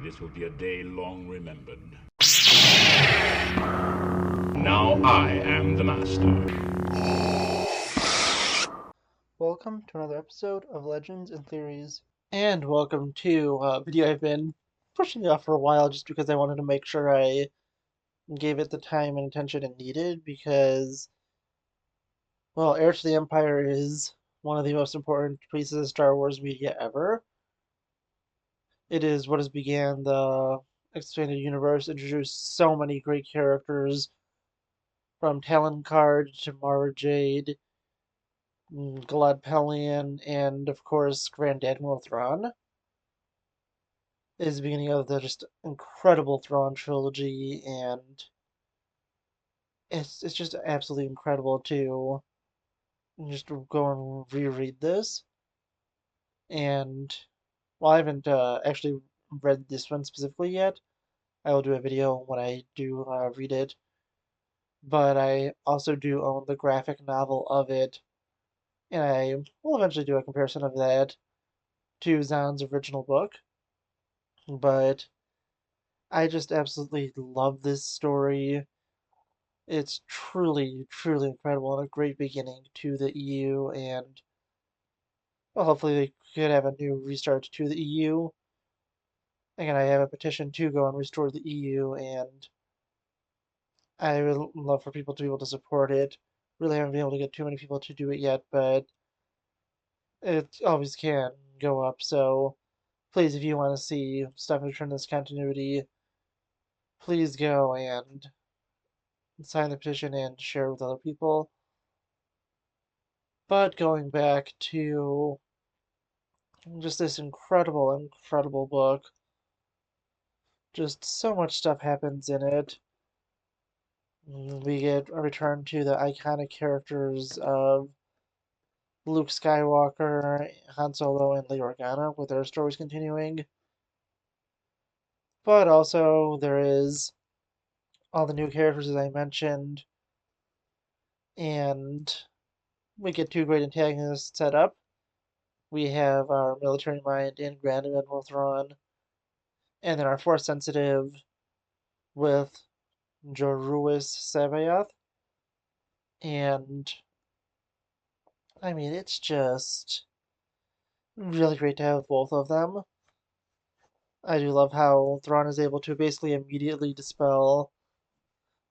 This will be a day long remembered. Now I am the master. Welcome to another episode of Legends and Theories. And welcome to a video I've been pushing off for a while just because I wanted to make sure I gave it the time and attention it needed because, well, Heir to the Empire is one of the most important pieces of Star Wars media ever. It is what has began the expanded universe, introduced so many great characters from Talon Card to Mara Jade, Galad Pelion, and of course Grand Admiral Thrawn. Is the beginning of the just incredible Thrawn trilogy, and it's just absolutely incredible to just go and reread this. And while I haven't actually read this one specifically yet, I will do a video when I do read it. But I also do own the graphic novel of it, and I will eventually do a comparison of that to Zahn's original book. But I just absolutely love this story. It's truly, truly incredible and a great beginning to the EU, and well, hopefully they could have a new restart to the EU. Again, I have a petition to go and restore the EU, and I would love for people to be able to support it. Really haven't been able to get too many people to do it yet, but it always can go up. So please, if you want to see stuff return this continuity, please go and sign the petition and share with other people. But going back to just this incredible, incredible book. Just so much stuff happens in it. We get a return to the iconic characters of Luke Skywalker, Han Solo, and Leia Organa, with their stories continuing. But also, there is all the new characters, as I mentioned, and we get two great antagonists set up. We have our military mind in Grand Admiral Thrawn, and then our Force sensitive with Joruis Sabayoth. And I mean, it's just really great to have both of them. I do love how Thrawn is able to basically immediately dispel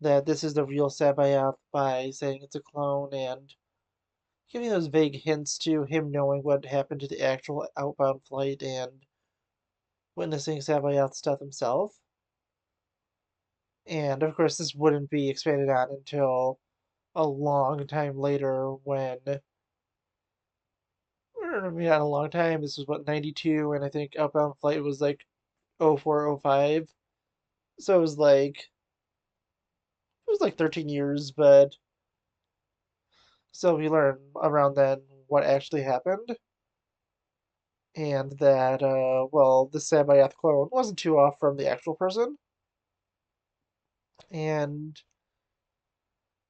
that this is the real Sabayoth by saying it's a clone and giving those vague hints to him knowing what happened to the actual outbound flight and witnessing Sabayoth's death himself. And of course, this wouldn't be expanded on until a long time later when, I mean, not a long time, this was what, 92, and I think outbound flight was like 04, 05. So it was like 13 years, but still we learn around then what actually happened. And that, well, the Sabayoth clone wasn't too off from the actual person. And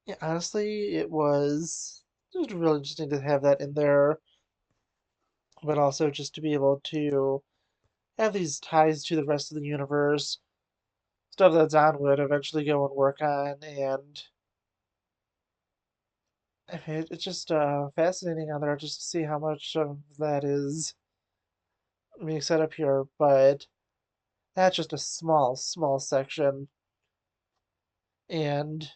yeah, honestly, it was just really interesting to have that in there, but also just to be able to have these ties to the rest of the universe, stuff that Zahn would eventually go and work on, and I mean, it's just fascinating on there just to see how much of that is being set up here, but that's just a small, small section, and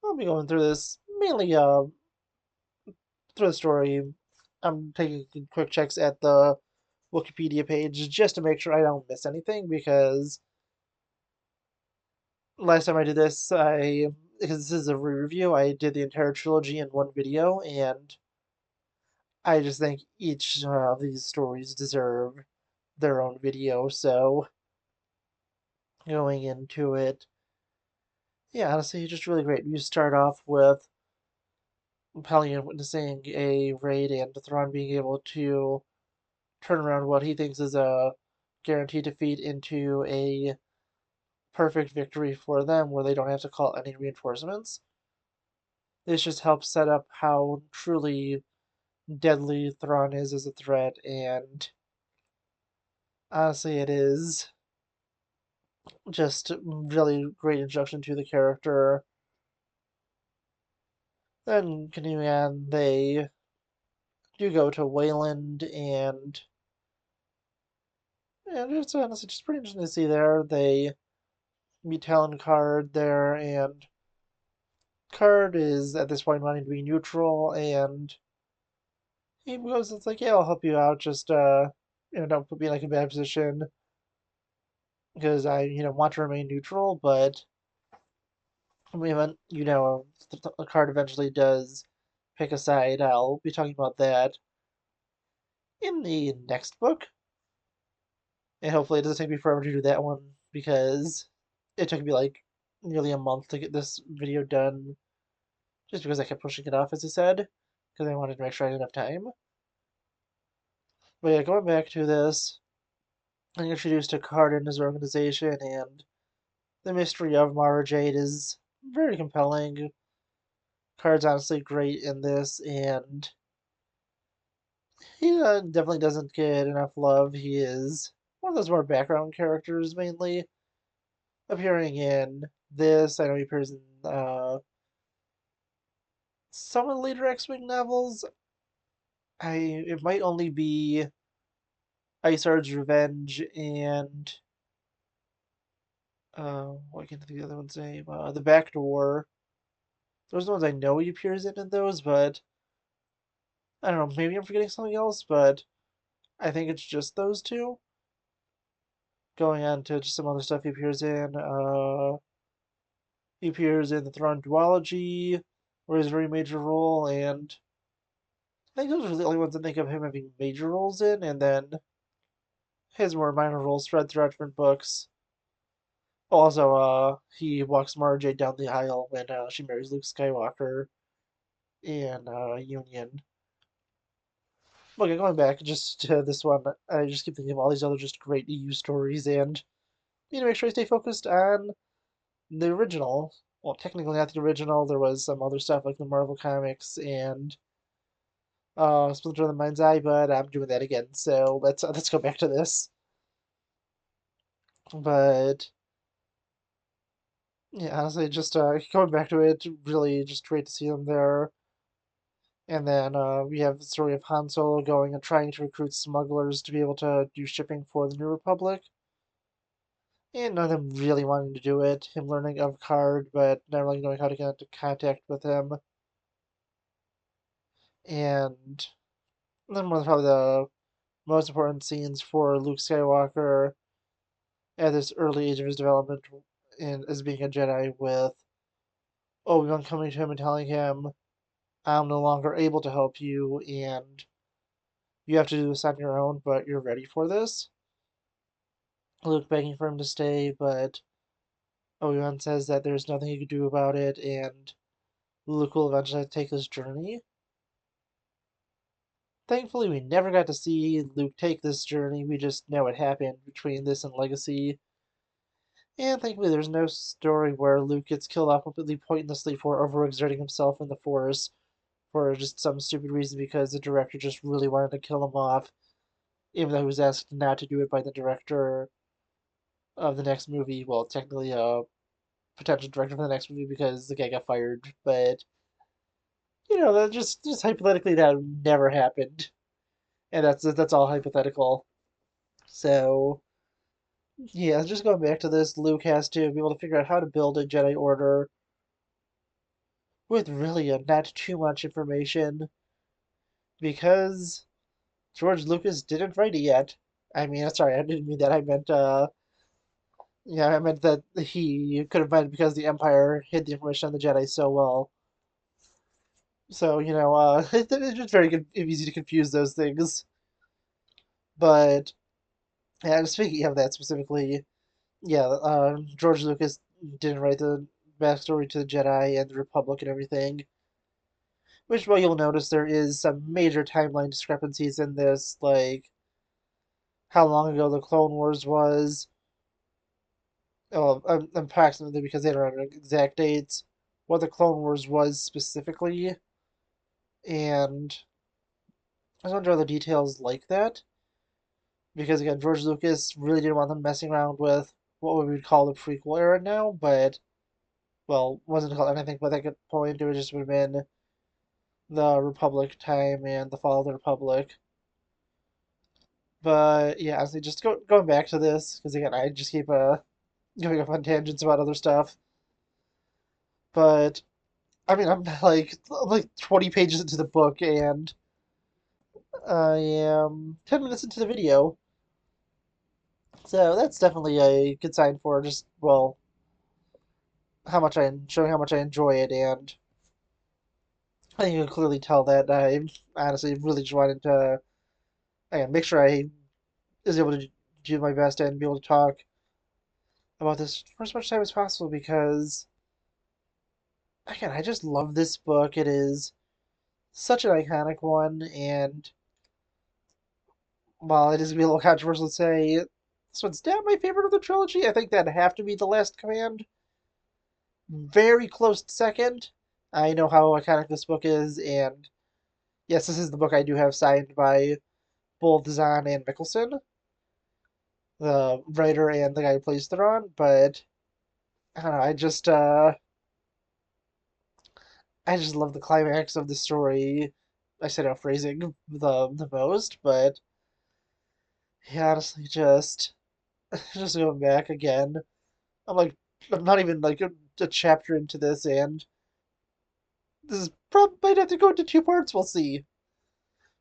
I'll be going through this mainly through the story. I'm taking quick checks at the Wikipedia page just to make sure I don't miss anything because last time I did this, because this is a re-review, I did the entire trilogy in one video, and I just think each of these stories deserve their own video, so going into it, yeah, honestly, just really great. You start off with Pelion witnessing a raid and Thrawn being able to turn around what he thinks is a guaranteed defeat into a perfect victory for them where they don't have to call any reinforcements. This just helps set up how truly deadly Thrawn is as a threat, and honestly, it is just really great introduction to the character. Then continuing on, they do go to Wayland, and it's honestly just pretty interesting to see there. They meet Talon Card there, and Card is at this point wanting to be neutral, and he goes, it's like, yeah, I'll help you out, just don't put me in like a bad position because I want to remain neutral, but we haven't, the card eventually does pick a side. I'll be talking about that in the next book, and hopefully it doesn't take me forever to do that one because it took me like nearly a month to get this video done, just because I kept pushing it off, as I said, because I wanted to make sure I had enough time. But yeah, going back to this, I'm introduced to Card and his organization, and the mystery of Mara Jade is very compelling. Card's honestly great in this, and he definitely doesn't get enough love. He is one of those more background characters, mainly appearing in this. I know he appears in some of the later X-Wing novels. It might only be Ice Ard's Revenge and what can the other one's name? The Back Door. Those are the ones I know he appears in those, but I don't know. Maybe I'm forgetting something else, but I think it's just those two. Going on to just some other stuff he appears in. He appears in the Thrawn duology, where he has a very major role, and I think those are the only ones I think of him having major roles in, and then his more minor roles spread throughout different books. Also, he walks Mara Jade down the aisle when she marries Luke Skywalker in Union. Okay, going back just to this one, I just keep thinking of all these other just great EU stories, and make sure I stay focused on the original. Well, technically not the original. There was some other stuff like the Marvel comics and Splinter of the Mind's Eye, but I'm doing that again. So let's go back to this. But yeah, honestly, just going back to it, really just great to see them there. And then we have the story of Han Solo going and trying to recruit smugglers to be able to do shipping for the New Republic. And none of them really wanting to do it. Him learning of Card, but not really knowing how to get into contact with him. And then one of probably the most important scenes for Luke Skywalker at this early age of his development as being a Jedi, with Obi-Wan coming to him and telling him, I'm no longer able to help you, and you have to do this on your own, but you're ready for this. Luke begging for him to stay, but Obi-Wan says that there's nothing he can do about it, and Luke will eventually take his journey. Thankfully, we never got to see Luke take this journey. We just know it happened between this and Legacy. And thankfully, there's no story where Luke gets killed off completely pointlessly for overexerting himself in the Force for just some stupid reason because the director just really wanted to kill him off, even though he was asked not to do it by the director of the next movie. Well, technically, a potential director for the next movie because the guy got fired. But that just hypothetically that never happened, and that's all hypothetical. So yeah, just going back to this, Luke has to be able to figure out how to build a Jedi Order with really not too much information because George Lucas didn't write it yet. I mean, sorry, I didn't mean that. I meant, yeah, I meant that he could have been because the Empire hid the information on the Jedi so well. So, it's just very easy to confuse those things. But, yeah, speaking of that specifically, yeah, George Lucas didn't write the backstory to the Jedi and the Republic and everything. Which, well, you'll notice there is some major timeline discrepancies in this, like how long ago the Clone Wars was, approximately because they don't have exact dates, what the Clone Wars was specifically, and there's a bunch of other details like that. Because again, George Lucas really didn't want them messing around with what we would call the prequel era now, but well, wasn't called anything but at that point. It would just would have been the Republic time and the fall of the Republic. But yeah, honestly, just going back to this because again, I just keep going off on tangents about other stuff. But I mean, I'm like 20 pages into the book, and I am 10 minutes into the video. So that's definitely a good sign for just well how much I showing how much I enjoy it, and I think you can clearly tell that I honestly really just wanted to again make sure I is able to do my best and be able to talk about this for as much time as possible because again I just love this book. It is such an iconic one, and while it is gonna be a little controversial to say this one's not my favorite of the trilogy, I think that'd have to be The Last Command. Very close second. I know how iconic this book is, and yes, this is the book I do have signed by both Zahn and Mickelson, the writer and the guy who plays Thrawn. But I don't know. I just love the climax of the story. I said out phrasing the most, but yeah, honestly, just going back again. I'm like I'm not even like a chapter into this, and this is probably might have to go into two parts. We'll see.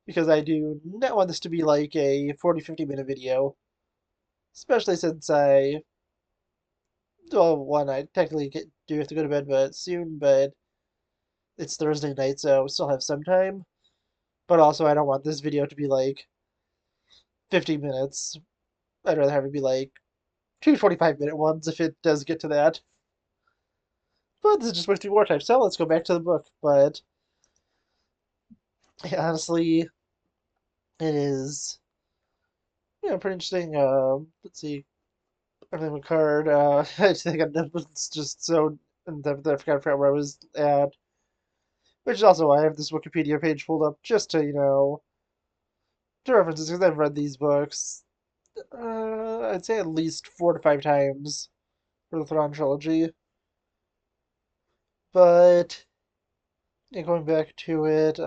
Because I do not want this to be like a 40-50 minute video, especially since well, one, I technically do have to go to bed but soon, but it's Thursday night, so I still have some time. But also, I don't want this video to be like 50 minutes. I'd rather have it be like two 25-minute ones if it does get to that. But this is just wasting more time, so let's go back to the book. But yeah, honestly, it is pretty interesting. Let's see, everything with card. I think it's just so in depth that I forgot where I was at. Which is also why I have this Wikipedia page pulled up just to to references because I've read these books. I'd say at least 4 to 5 times for the Thrawn trilogy. But yeah, going back to it,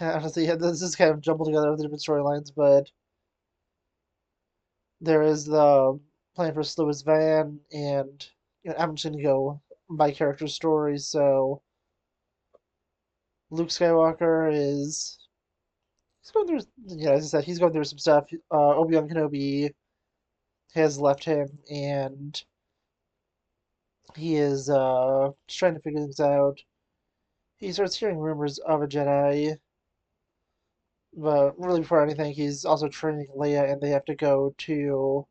honestly, yeah, this is kind of jumbled together with the different storylines, but there is the plan for Lewis Van, and I'm just gonna go by character stories. So Luke Skywalker is he's going through, as I said, he's going through some stuff. Obi-Wan Kenobi has left him, and he is just trying to figure things out. He starts hearing rumors of a Jedi, but really before anything, he's also training Leia, and they have to go to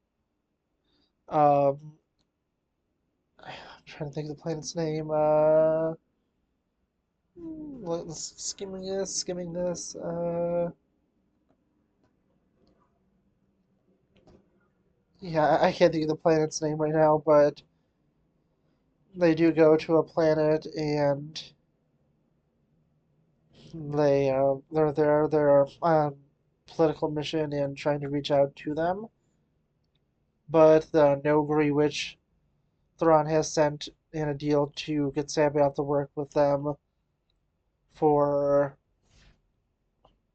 I'm trying to think of the planet's name. Skimming this. Yeah, I can't think of the planet's name right now, but they do go to a planet, and they're on political mission and trying to reach out to them. But the Nogri witch Thrawn has sent in a deal to get Sabaoth to work with them for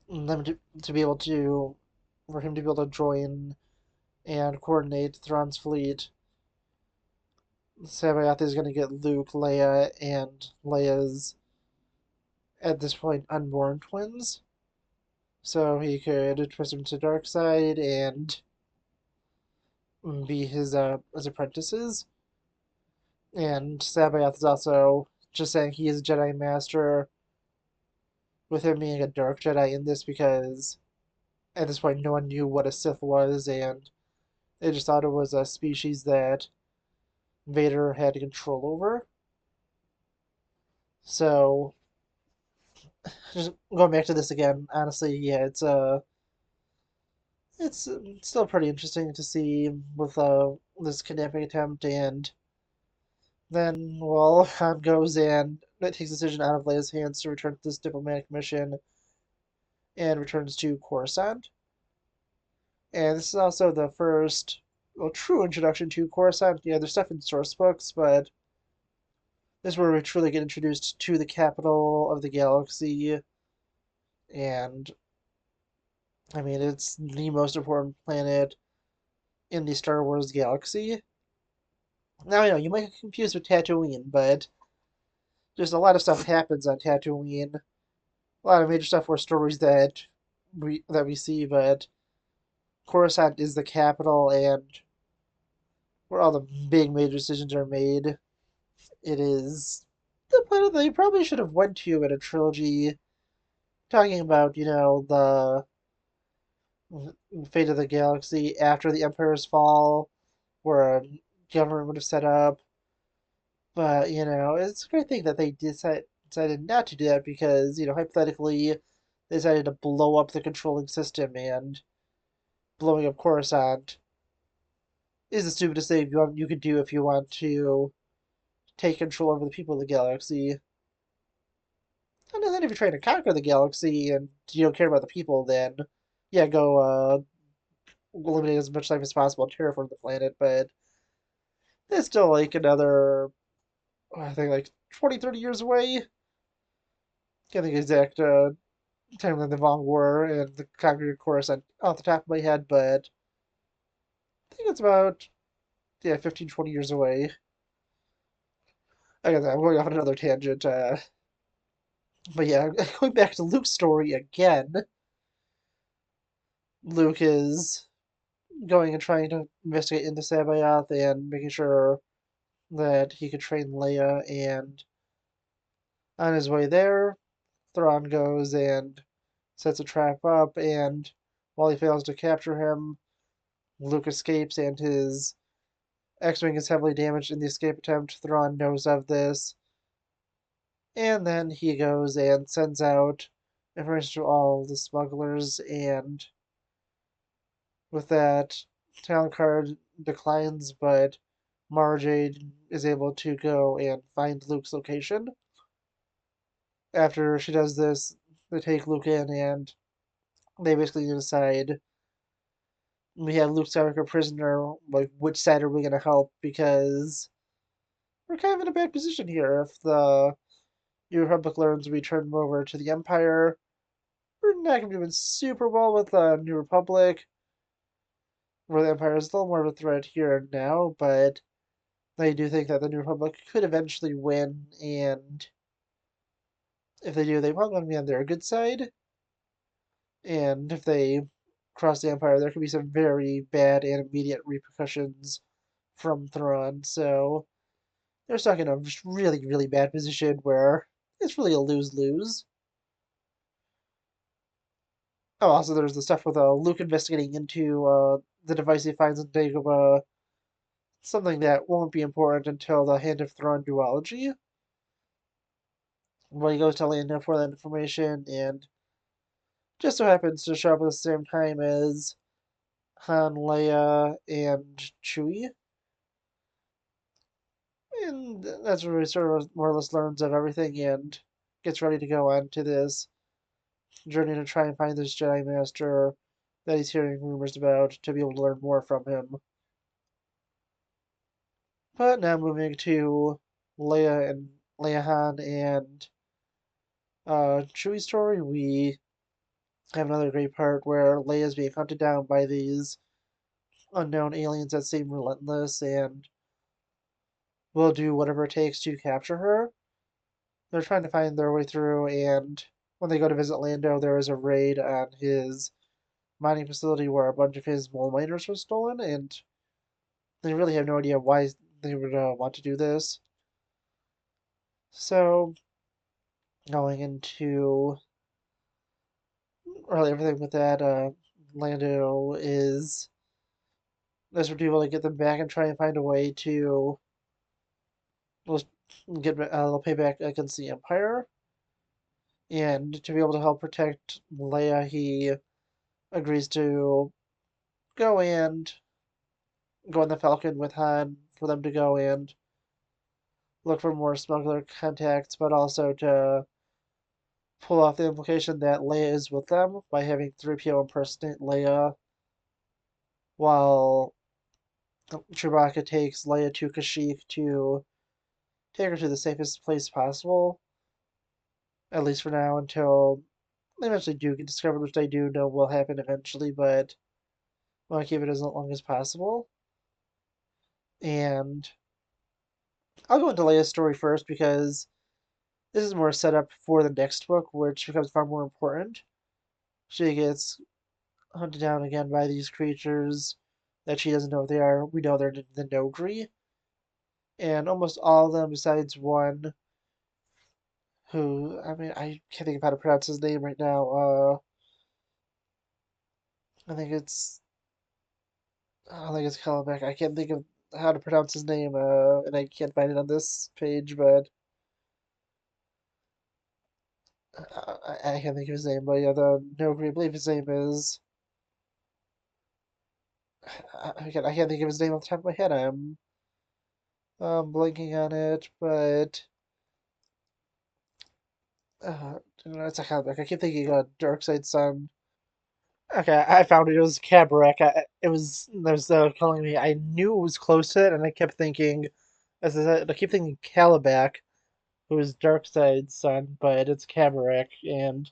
them to be able to for him to be able to join and coordinate Thrawn's fleet. Sabaoth is going to get Luke, Leia, and Leia's at this point unborn twins, so he could twist them to the dark side and be his apprentices. And Sabaoth is also just saying he is a Jedi Master, with him being a Dark Jedi in this because at this point no one knew what a Sith was, and they just thought it was a species that Vader had control over. So, just going back to this again, honestly, yeah, it's still pretty interesting to see with this kidnapping attempt, and then well, Han goes and takes the decision out of Leia's hands to return to this diplomatic mission and returns to Coruscant. And this is also the first, well, true introduction to Coruscant. Yeah, there's stuff in source books, but this is where we truly get introduced to the capital of the galaxy. And, I mean, it's the most important planet in the Star Wars galaxy. Now, I know, you might get confused with Tatooine, but just a lot of stuff happens on Tatooine. A lot of major stuff were stories that we see, but Coruscant is the capital and where all the big major decisions are made. It is the planet that you probably should have went to in a trilogy, talking about, the fate of the galaxy after the Empire's fall, where a government would have set up. But, it's a great thing that they decided not to do that because, hypothetically, they decided to blow up the controlling system, and blowing up Coruscant is the stupidest thing you could do if you want to take control over the people of the galaxy. And then if you're trying to conquer the galaxy and you don't care about the people, then yeah, go eliminate as much life as possible and terraform the planet. But it's still like another, I think, like 20, 30 years away. Can't think exact timeline of the Vong War and the conquering of Coruscant off the top of my head, but I think it's about, yeah, 15, 20 years away. I guess I'm going off on another tangent. But yeah, going back to Luke's story again, Luke is going and trying to investigate into Sabayoth and making sure that he could train Leia. And on his way there, Thrawn goes and sets a trap up. And while he fails to capture him, Luke escapes, and his X-wing is heavily damaged in the escape attempt. Thrawn knows of this, and then he goes and sends out information to all the smugglers. And with that, Talon Card declines, but Mara Jade is able to go and find Luke's location. After she does this, they take Luke in and they basically decide we have Luke Skywalker prisoner. Like, which side are we going to help? Because we're kind of in a bad position here. If the New Republic learns we turn him over to the Empire, we're not going to be doing super well with the New Republic, where the Empire is still more of a threat here and now, but I do think that the New Republic could eventually win, and if they do, they probably want to be on their good side. And if they cross the Empire, there could be some very bad and immediate repercussions from Thrawn. So they're stuck in a just really, really bad position where it's really a lose-lose. Oh, also there's the stuff with Luke investigating into the device he finds in Dagobah, something that won't be important until the Hand of Thrawn duology. When he goes to Lando for that information, and just so happens to show up at the same time as Han, Leia, and Chewie. And that's where he sort of more or less learns of everything and gets ready to go on to this journey to try and find this Jedi Master that he's hearing rumors about to be able to learn more from him. But now moving to Leia Han and Chewie's story, we have another great part where Leia's being hunted down by these unknown aliens that seem relentless and will do whatever it takes to capture her. They're trying to find their way through, and when they go to visit Lando, there is a raid on his mining facility where a bunch of his mole miners were stolen, and they really have no idea why they would want to do this. So, going into really everything with that, Lando is desperate to get them back and try and find a way to well, get pay back against the Empire. And to be able to help protect Leia, he agrees to go and go on the Falcon with Han for them to go and look for more smuggler contacts, but also to pull off the implication that Leia is with them by having 3PO impersonate Leia while Chewbacca takes Leia to Kashyyyk to take her to the safest place possible, at least for now, until they eventually do get discovered, which I do know will happen eventually, but I want to keep it as long as possible. And I'll go into Leia's story first because this is more set up for the next book, which becomes far more important. She gets hunted down again by these creatures that she doesn't know what they are. We know they're the Nogri, and almost all of them, besides one who, I mean, I can't think of how to pronounce his name right now. I think it's, I don't think it's Calabac. I can't think of how to pronounce his name, and I can't find it on this page, but I can't think of his name. But yeah, the Nogri, I believe his name is. I can't think of his name off the top of my head. I'm blanking on it, but it's a Calabac. I keep thinking Darkseid's son. Okay, I found it. It was Cabaret. It was there's calling me. I knew it was close to it, and I kept thinking, as I said, I keep thinking Calabac, who is Darkseid's son, but it's Cabaret, and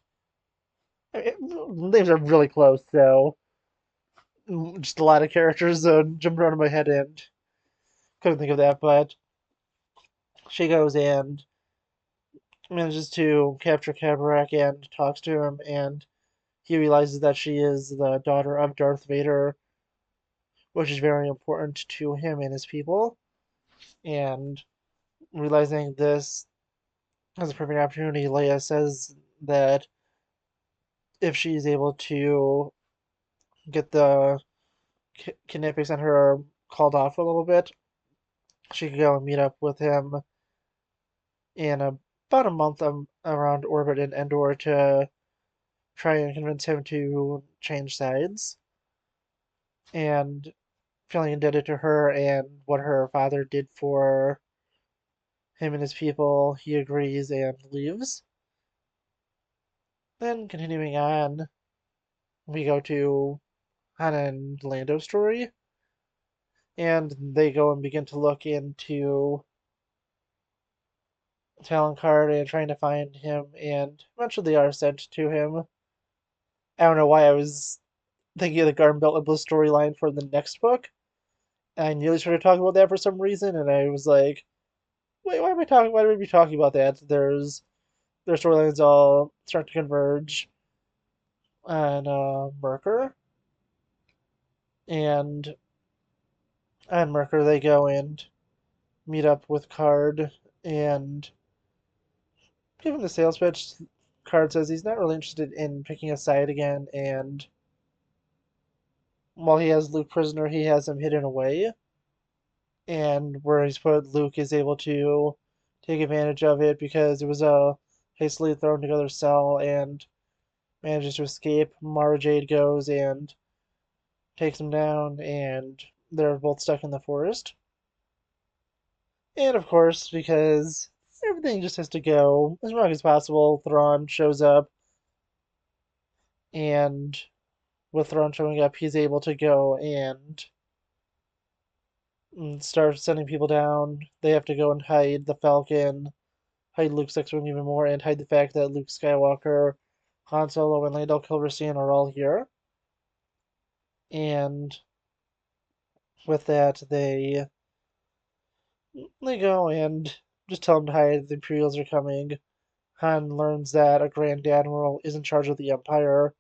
names are really close. So just a lot of characters jumped out of my head, and couldn't think of that. But she goes and manages to capture Cabaret and talks to him, and he realizes that she is the daughter of Darth Vader, which is very important to him and his people. And realizing this as a perfect opportunity, Leia says that if she's able to get the kidnappings on her called off for a little bit, she could go and meet up with him in about a month around orbit in Endor to try and convince him to change sides. And feeling indebted to her and what her father did for him and his people, he agrees and leaves. Then continuing on, we go to Han and Lando's story, and they go and begin to look into Talon Card and trying to find him, and eventually they are sent to him. I don't know why I was thinking of the Garden Belt and Bliss storyline for the next book. I nearly started talking about that for some reason, and I was like, wait, why am I talking? Why would we be talking about that? Their storylines all start to converge on Merker, and on Merker they go and meet up with Card and give him the sales pitch. Card says he's not really interested in picking a side again, and while he has Luke prisoner, he has him hidden away. And where he's put Luke is able to take advantage of it because it was a hastily thrown together cell and manages to escape. Mara Jade goes and takes him down, and they're both stuck in the forest. And of course, because everything just has to go as wrong as possible, Thrawn shows up, and with Thrawn showing up, he's able to go and start sending people down. They have to go and hide the Falcon, hide Luke's X-Wing even more, and hide the fact that Luke Skywalker, Han Solo, and Lando Calrissian are all here. And with that, they go and just tell him to hide. The Imperials are coming. Han learns that a Grand Admiral is in charge of the Empire,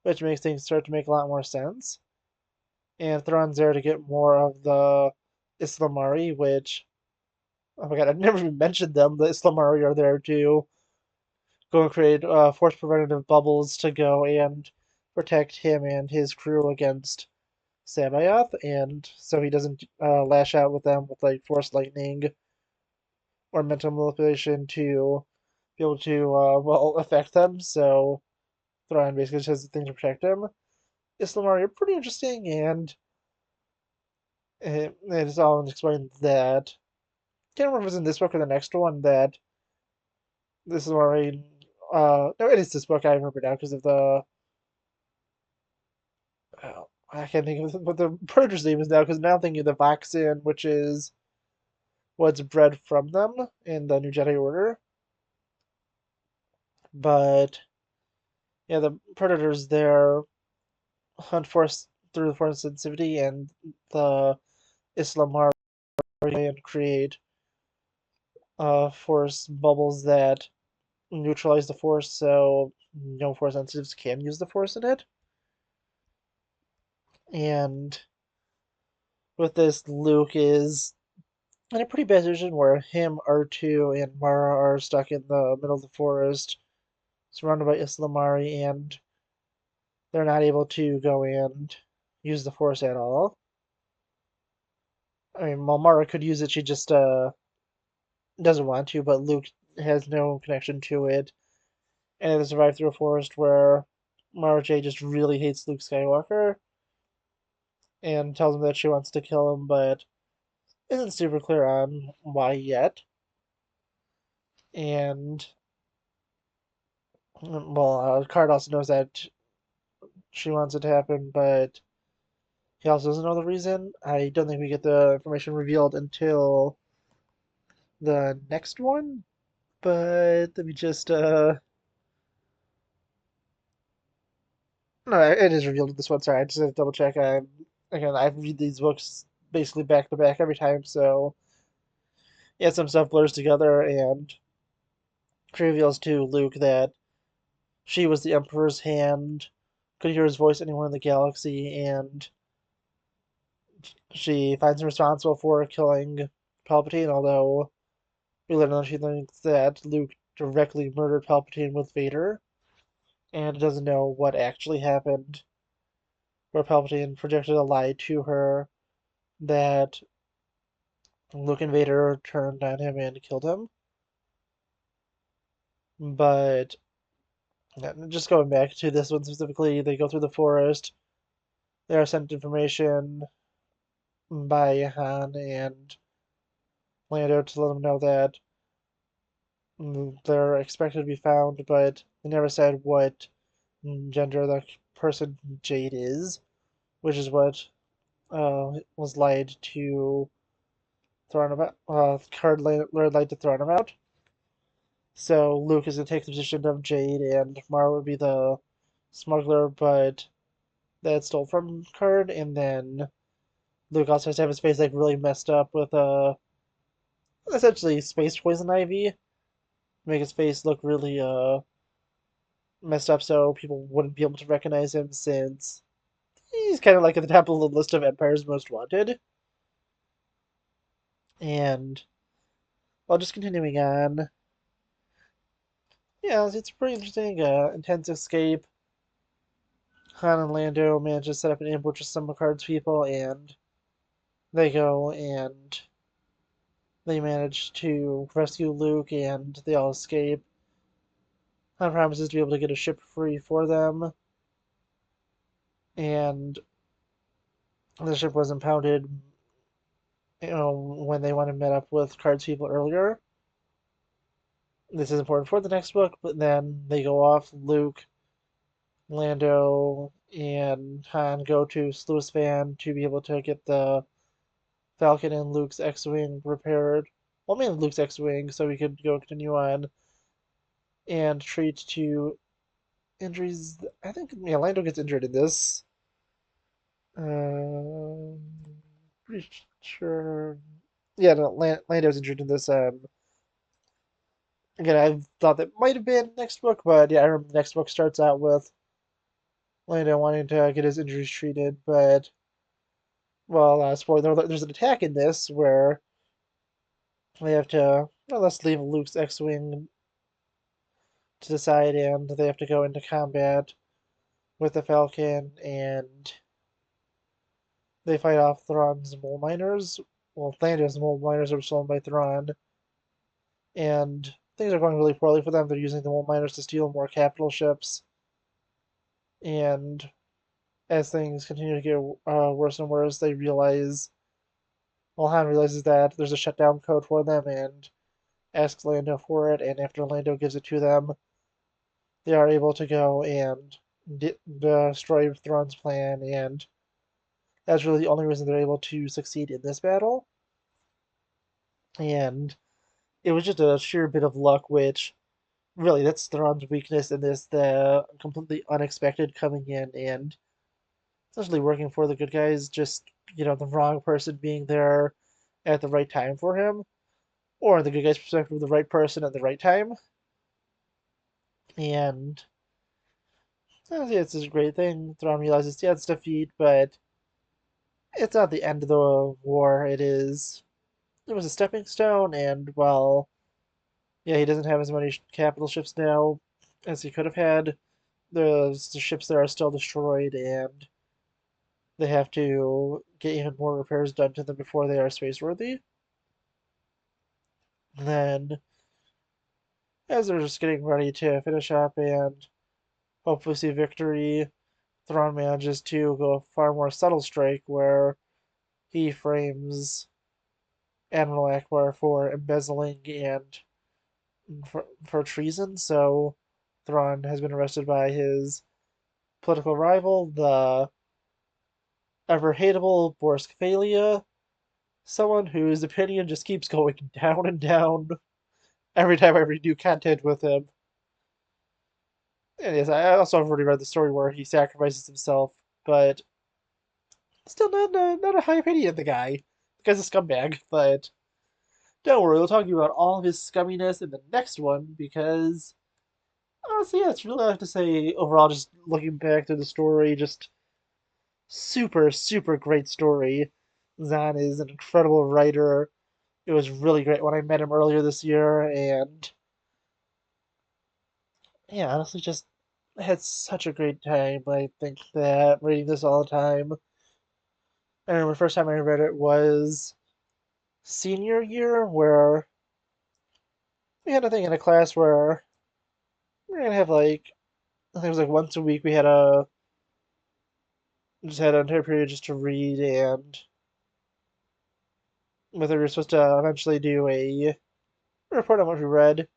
which makes things start to make a lot more sense. And Thrawn's there to get more of the Islamari, which, oh my god, I've never even mentioned them. The Islamari are there to go and create force preventative bubbles to go and protect him and his crew against Sabayoth, and so he doesn't lash out with them with like force lightning or mental manipulation to be able to affect them. So Thrawn basically just has the thing to protect him. Islamari are pretty interesting, and it's all explained that can't remember if it was in this book or the next one that this is Islamari. No, it is this book. I remember now because of the I can't think of what the predator's name is now because now I'm thinking of the Voxin, which is what's bred from them in the New Jedi Order. But yeah, the predators there hunt force through the force sensitivity, and the Islamari and create force bubbles that neutralize the force, so no force sensitives can use the force in it. And with this, Luke is in a pretty bad position where him, R2, and Mara are stuck in the middle of the forest, surrounded by Islamari, and they're not able to go and use the force at all. I mean, well, Mara could use it, she just doesn't want to, but Luke has no connection to it, and they survive through a forest where Mara Jade just really hates Luke Skywalker and tells him that she wants to kill him, but isn't super clear on why yet. And well, Card also knows that she wants it to happen, but he also doesn't know the reason. I don't think we get the information revealed until the next one. But let me just no, it is revealed in this one. Sorry, I just had to double check. Again, I read these books basically back to back every time, so yeah, some stuff blurs together, and she reveals to Luke that she was the Emperor's hand, could hear his voice anywhere in the galaxy, and she finds him responsible for killing Palpatine, although we learn that she thinks that Luke directly murdered Palpatine with Vader, and doesn't know what actually happened, where Palpatine projected a lie to her that Luke and Vader turned on him and killed him. But just going back to this one specifically, they go through the forest. They are sent information by Han and Lando to let them know that they're expected to be found, but they never said what gender the person Jade is, which is what was lied to Thrawn about. Card lied to Thrawn about. So Luke is gonna take the position of Jade, and Mara would be the smuggler, but that stole from Card, and then Luke also has to have his face like really messed up with essentially space poison ivy, make his face look really messed up so people wouldn't be able to recognize him since he's kind of like at the top of the list of Empire's Most Wanted. And while just continuing on, yeah, it's pretty interesting. Intense escape. Han and Lando manage to set up an ambush with some of Picard's people, and they go and they manage to rescue Luke, and they all escape. Han promises to be able to get a ship free for them, and the ship was impounded, when they went and met up with Card's people earlier. This is important for the next book, but then they go off. Luke, Lando, and Han go to Sluisvan to be able to get the Falcon and Luke's X-Wing repaired. Well, mainly Luke's X-Wing, so we could go continue on and treat to injuries. I think, yeah, Lando gets injured in this. Um, pretty sure. Yeah, no, Lando's injured in this. Again, I thought that might have been next book, but yeah, I remember the next book starts out with Lando wanting to get his injuries treated, but well, spoiler alert, there's an attack in this where they have to more or less leave Luke's X-Wing to the side, and they have to go into combat with the Falcon, and they fight off Thrawn's mole miners. Well, Lando's mole miners are stolen by Thrawn, and things are going really poorly for them. They're using the mole miners to steal more capital ships, and as things continue to get worse and worse, they realize, well, Han realizes that there's a shutdown code for them and asks Lando for it, and after Lando gives it to them, they are able to go and destroy Thrawn's plan and That's really the only reason they're able to succeed in this battle. And it was just a sheer bit of luck, which really that's Thrawn's weakness in this, the completely unexpected coming in and essentially working for the good guys, just, the wrong person being there at the right time for him, or in the good guys' perspective, the right person at the right time. And yeah, it's a great thing. Thrawn realizes, yeah, it's defeat, but it's not the end of the war. It was a stepping stone, and while, yeah, he doesn't have as many capital ships now as he could have had, the ships there are still destroyed, and they have to get even more repairs done to them before they are space worthy. Then, as they're just getting ready to finish up and hopefully see victory, Thrawn manages to go a far more subtle strike where he frames Admiral Akbar for embezzling and for treason. So Thrawn has been arrested by his political rival, the ever hateable Borsk Thalia, someone whose opinion just keeps going down and down every time I redo content with him. And yes, I also have already read the story where he sacrifices himself, but still not a high opinion of the guy. The guy's a scumbag, but don't worry, we'll talk about all of his scumminess in the next one because honestly, yeah, it's really I have to say overall, just looking back to the story, just super, super great story. Zahn is an incredible writer. It was really great when I met him earlier this year, and yeah, honestly, just had such a great time. I think that reading this all the time. I remember the first time I read it was senior year, where we had a thing in a class where we are gonna have like I think it was like once a week we had a just had an entire period just to read and whether we were supposed to eventually do a report on what we read.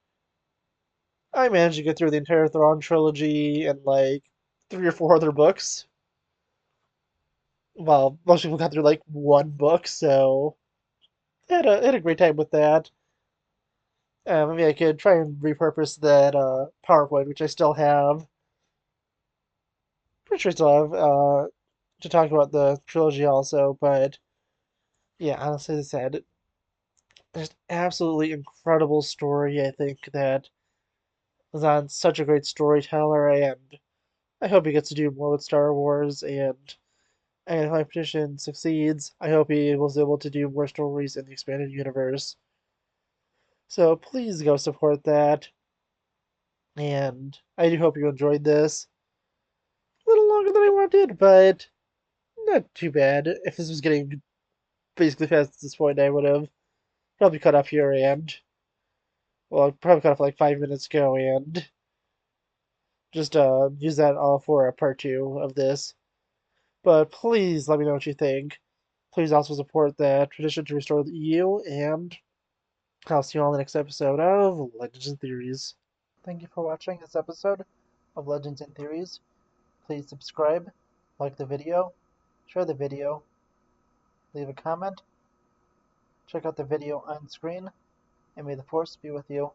I managed to get through the entire Thrawn trilogy and like three or four other books. Well, most people got through like one book, so I had a great time with that. Maybe I could try and repurpose that PowerPoint, which I still have. Pretty sure I still have to talk about the trilogy also, but yeah, honestly, as I said, just absolutely incredible story. I think that Zahn such a great storyteller, and I hope he gets to do more with Star Wars. And if my petition succeeds, I hope he was able to do more stories in the expanded universe. So please go support that. And I do hope you enjoyed this. A little longer than I wanted, but not too bad. If this was getting basically past this point, I would have probably cut off here and well, I probably cut off like 5 minutes ago and just use that all for a part two of this. But please let me know what you think. Please also support that tradition to restore the EU, and I'll see you all in the next episode of Legends and Theories. Thank you for watching this episode of Legends and Theories. Please subscribe, like the video, share the video, leave a comment, check out the video on screen, and may the Force be with you.